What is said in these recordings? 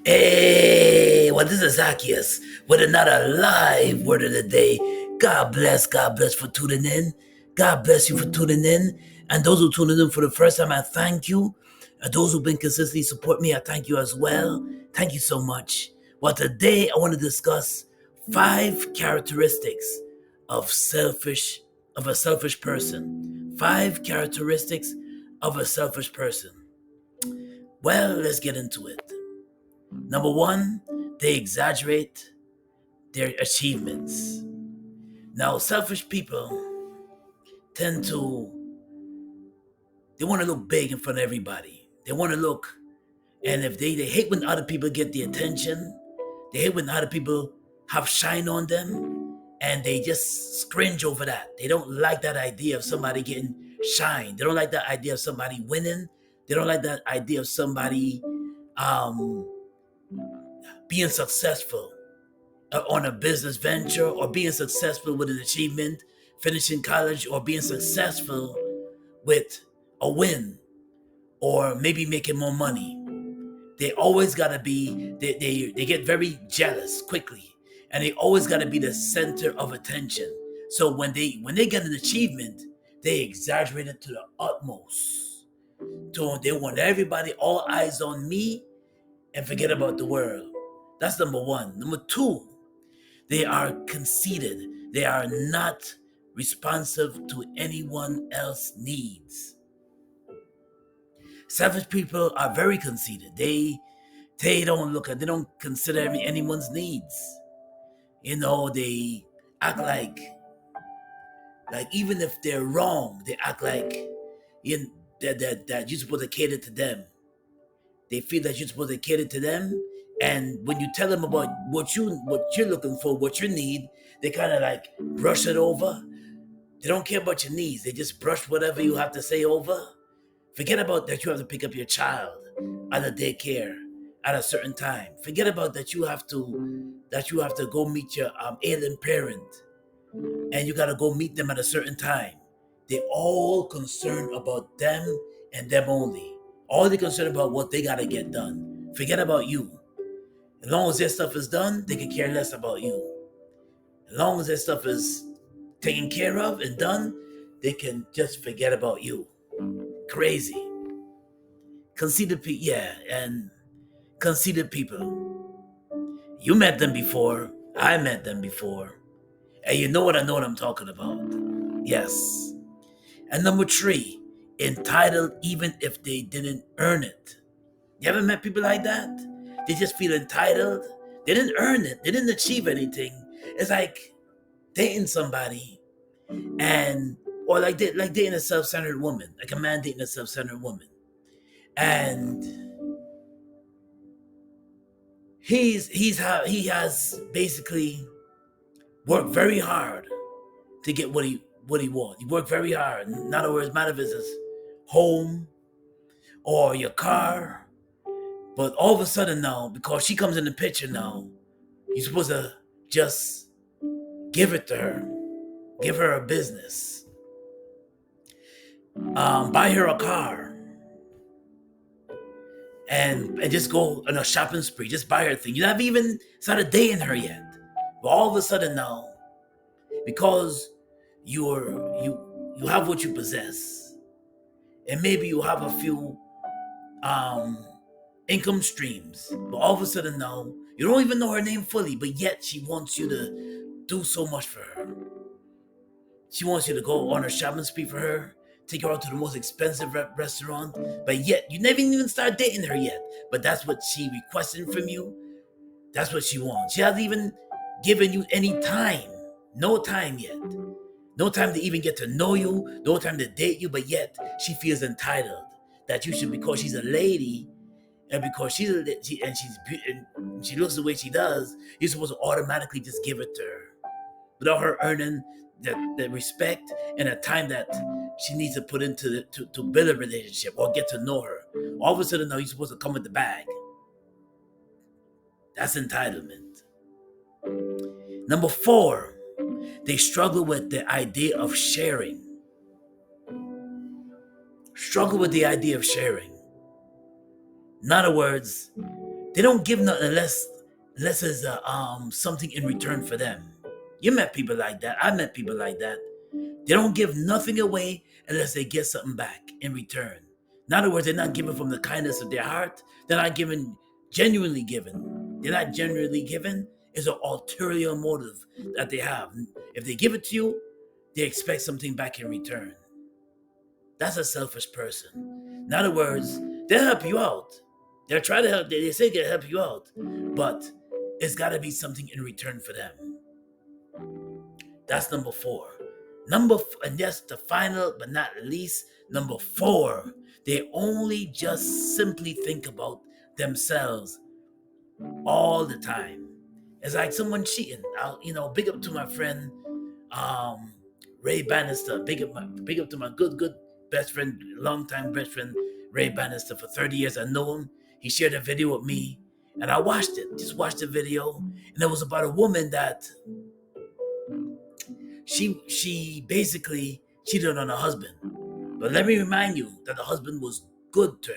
Hey, well, this is Zacchaeus with another live word of the day. God bless for tuning in. God bless you for tuning in. And those who tuned in for the first time, I thank you. And those who've been consistently support me, I thank you as well. Thank you so much. Well, today I want to discuss 5 characteristics of a selfish person. 5 characteristics of a selfish person. Well, let's get into it. Number one, they exaggerate their achievements. Now, selfish people tend to, they want to look big in front of everybody. They want to look, and if they hate when other people get the attention, they hate when other people have shine on them, and they just cringe over that. They don't like that idea of somebody getting shine. They don't like that idea of somebody winning. They don't like that idea of somebody um, being successful on a business venture or being successful with an achievement, finishing college, or being successful with a win or maybe making more money. They always gotta be, they get very jealous quickly, and they always gotta be the center of attention. So when they get an achievement, they exaggerate it to the utmost. So they want everybody, all eyes on me, and forget about the world. That's number one. Number two, they are conceited. They are not responsive to anyone else's needs. Selfish people are very conceited. They don't consider anyone's needs. They act like even if they're wrong, they act like that you're supposed to cater to them. They feel that you're supposed to cater to them, and when you tell them about what you're looking for, what you need, they kind of like brush it over. They don't care about your needs. They just brush whatever you have to say over. Forget about that you have to pick up your child at a daycare at a certain time. Forget about that you have to go meet your ailing parent, and you got to go meet them at a certain time. They all concerned about them and them only. All they concerned about what they got to get done. Forget about you. As long as their stuff is done, they can care less about you. As long as their stuff is taken care of and done, they can just forget about you. Crazy. Conceited people, yeah, and conceited people. You met them before. I met them before. And you know what I'm talking about. Yes. And number three, entitled even if they didn't earn it. You ever met people like that? They just feel entitled. They didn't earn it. They didn't achieve anything. It's like dating somebody, and or like dating a self-centered woman, like a man dating a self-centered woman, and he has basically worked very hard to get what he wants. He worked very hard. In other words, matter if it's his home or your car. But all of a sudden now, because she comes in the picture now, you're supposed to just give it to her. Give her a business. Buy her a car. And just go on a shopping spree. Just buy her thing. You haven't even started dating her yet. But all of a sudden now, because you have what you possess, and maybe you have a few income streams, but all of a sudden now you don't even know her name fully, but yet she wants you to do so much for her. She wants you to go on a shopping spree for her, take her out to the most expensive restaurant, but yet you never even start dating her yet. But that's what she requested from you. That's what she wants. She hasn't even given you any time. No time yet. No time to even get to know you. No time to date you, but yet she feels entitled that you should, because she's a lady, and because and she looks the way she does, you're supposed to automatically just give it to her without her earning the respect and the time that she needs to put into to build a relationship or get to know her. All of a sudden now you're supposed to come with the bag. That's entitlement. Number four, they struggle with the idea of sharing. Struggle with the idea of sharing. In other words, They don't give nothing unless it's something in return for them. You met people like that. I met people like that. They don't give nothing away unless they get something back in return. In other words, they're not giving from the kindness of their heart. They're not giving genuinely given. They're not genuinely given. It's an ulterior motive that they have. If they give it to you, they expect something back in return. That's a selfish person. In other words, they'll help you out. They'll try to help. They say they'll help you out, but it's got to be something in return for them. That's number four. And that's the final but not least, number four. They only just simply think about themselves all the time. It's like someone cheating. Big up to my friend, um, Ray Bannister. Big up to my good best friend, longtime best friend, Ray Bannister. For 30 years, I know him. He shared a video with me, and I watched it. Just watched the video, and it was about a woman that she basically cheated on her husband. But let me remind you that the husband was good to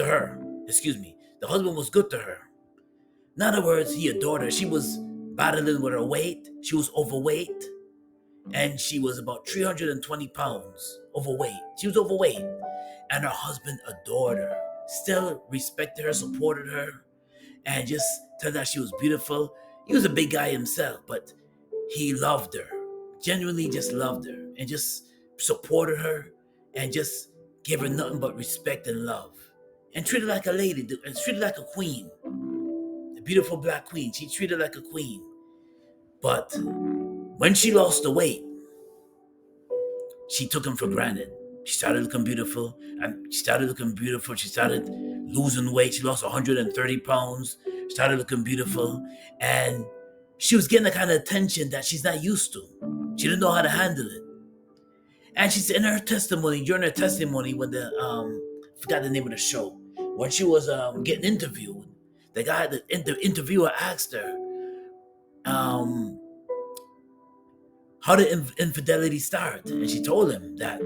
her. Excuse me. The husband was good to her. In other words, he adored her. She was battling with her weight. She was overweight. And she was about 320 pounds overweight. She was overweight. And her husband adored her. Still respected her, supported her, and just told her she was beautiful. He was a big guy himself, but he loved her. Genuinely just loved her. And just supported her. And just gave her nothing but respect and love. And treated her like a lady. And treated her like a queen. A beautiful black queen. She treated her like a queen. But when she lost the weight, she took him for granted. She started looking beautiful. She started losing weight. She lost 130 pounds. Started looking beautiful. And she was getting the kind of attention that she's not used to. She didn't know how to handle it. And she said in her testimony, during her testimony, when I forgot the name of the show, when she was getting interviewed, the interviewer asked her, how did infidelity start? And she told him that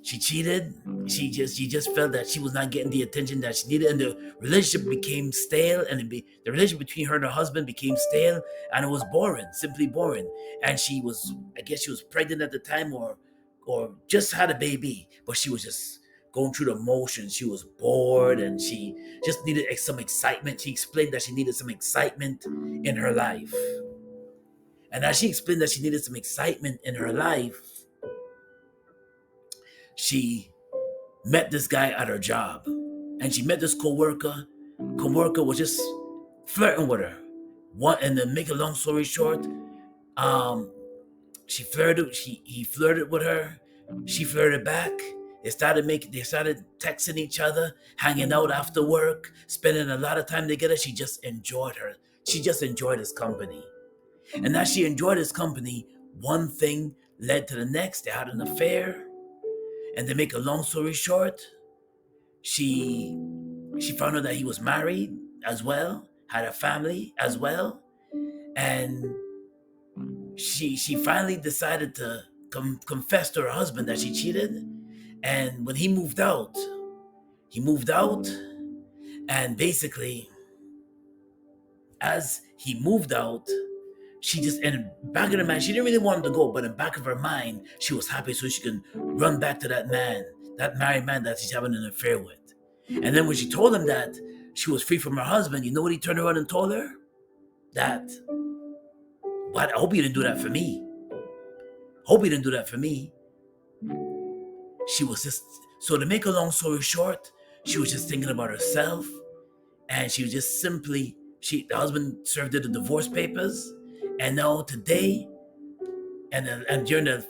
she cheated. She just felt that she was not getting the attention that she needed, and the relationship became stale. And the relationship between her and her husband became stale, and it was boring, simply boring. And I guess she was pregnant at the time, or just had a baby, but she was just going through the motions. She was bored, and she just needed some excitement. She explained that she needed some excitement in her life. And as she explained that she needed some excitement in her life, she met this guy at her job. And she met this co-worker. Co-worker was just flirting with her. And to make a long story short, he flirted with her. She flirted back. They started texting each other, hanging out after work, spending a lot of time together. She just enjoyed her. She just enjoyed his company. And as she enjoyed his company, one thing led to the next. They had an affair. And to make a long story short, she found out that he was married as well, had a family as well. And she finally decided to confess to her husband that she cheated. And when he moved out, and basically, as he moved out, she just, in the back of her mind, she didn't really want him to go, but in the back of her mind, she was happy so she can run back to that man, that married man that she's having an affair with. And then when she told him that she was free from her husband, you know what he turned around and told her? That, "But I hope you didn't do that for me. Hope you didn't do that for me." She was just, so to make a long story short, she was just thinking about herself. And she was just simply, the husband served her the divorce papers. And now today, and during the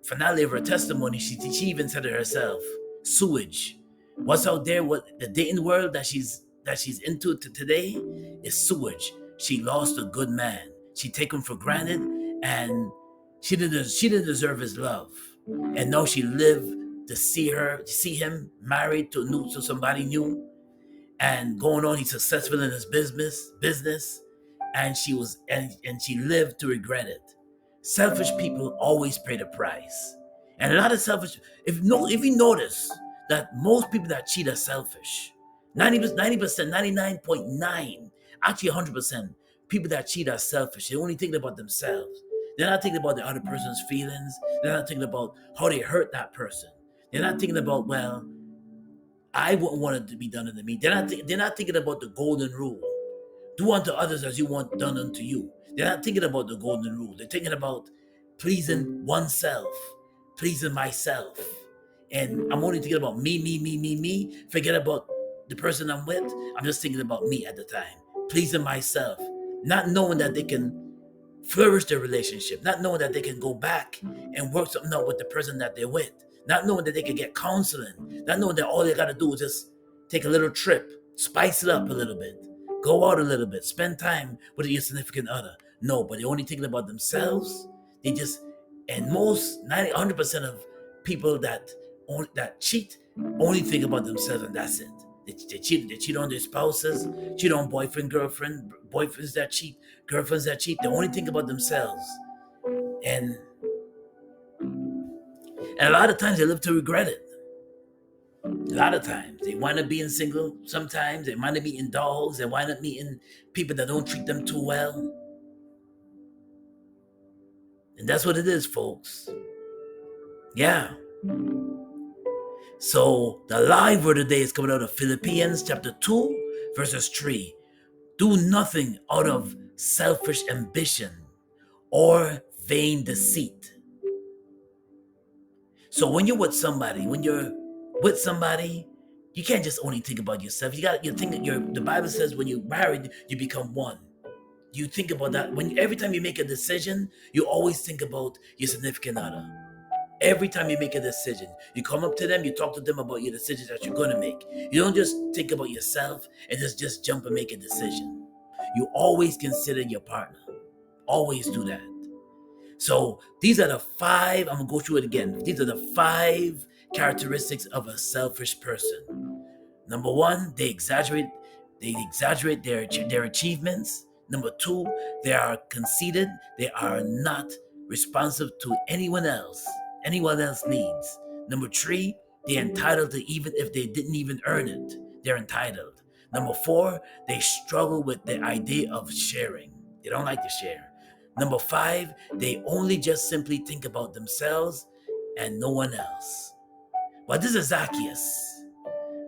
finale of her testimony, she even said it herself, sewage. What's out there, what the dating world that she's into today is sewage. She lost a good man. She take him for granted, and she didn't deserve his love. And now she lived to see him married to somebody new, and going on. He's successful in his business, and she lived to regret it. Selfish people always pay the price, and a lot of selfish. If you notice that most people that cheat are selfish, 90%, 99.9, actually 100%, people that cheat are selfish. They're only thinking about themselves. They're not thinking about the other person's feelings. They're not thinking about how they hurt that person. They're not thinking about, well, I wouldn't want it to be done unto me. They're not thinking about the golden rule. Do unto others as you want done unto you. They're not thinking about the golden rule. They're thinking about pleasing oneself, pleasing myself. And I'm only thinking about me, me, me, me, me. Forget about the person I'm with. I'm just thinking about me at the time, pleasing myself, not knowing that they can flourish their relationship, not knowing that they can go back and work something out with the person that they're with, not knowing that they can get counseling, not knowing that all they got to do is just take a little trip, spice it up a little bit, go out a little bit, spend time with your significant other. No, but they're only thinking about themselves. They just, and most 90, 100% of people that cheat only think about themselves, and that's it. They cheat on their spouses, cheat on boyfriend, girlfriend, boyfriends that cheat, girlfriends that cheat. They only think about themselves. And a lot of times they live to regret it. A lot of times they wind up being single. Sometimes they wind up meeting dogs. They wind up meeting people that don't treat them too well. And that's what it is, folks. Yeah. So the live word today is coming out of Philippians chapter 2, verses 3. Do nothing out of selfish ambition or vain deceit. So when you're with somebody, you can't just only think about yourself. You think that the Bible says when you're married, you become one. You think about that. Every time you make a decision, you always think about your significant other. Every time you make a decision, you come up to them, you talk to them about your decisions that you're going to make. You don't just think about yourself and just jump and make a decision. You always consider your partner. Always do that. So these are the 5, I'm going to go through it again. These are the 5 characteristics of a selfish person. Number 1, they exaggerate their achievements. Number 2, they are conceited. They are not responsive to anyone else's needs. Number 3, they're entitled to even if they didn't even earn it. They're entitled. Number 4, they struggle with the idea of sharing. They don't like to share. Number 5, they only just simply think about themselves and no one else. Well, this is Zacchaeus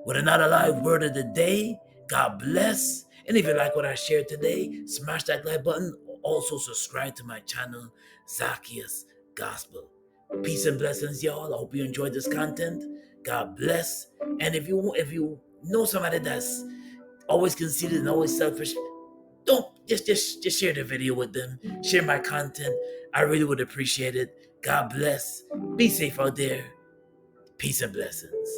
with another live word of the day. God bless. And if you like what I shared today, smash that like button. Also subscribe to my channel, Zacchaeus Gospel. Peace and blessings, y'all. I hope you enjoyed this content. God bless. And if you know somebody that's always conceited and always selfish, don't just share the video with them. Share my content. I really would appreciate it. God bless. Be safe out there. Peace and blessings.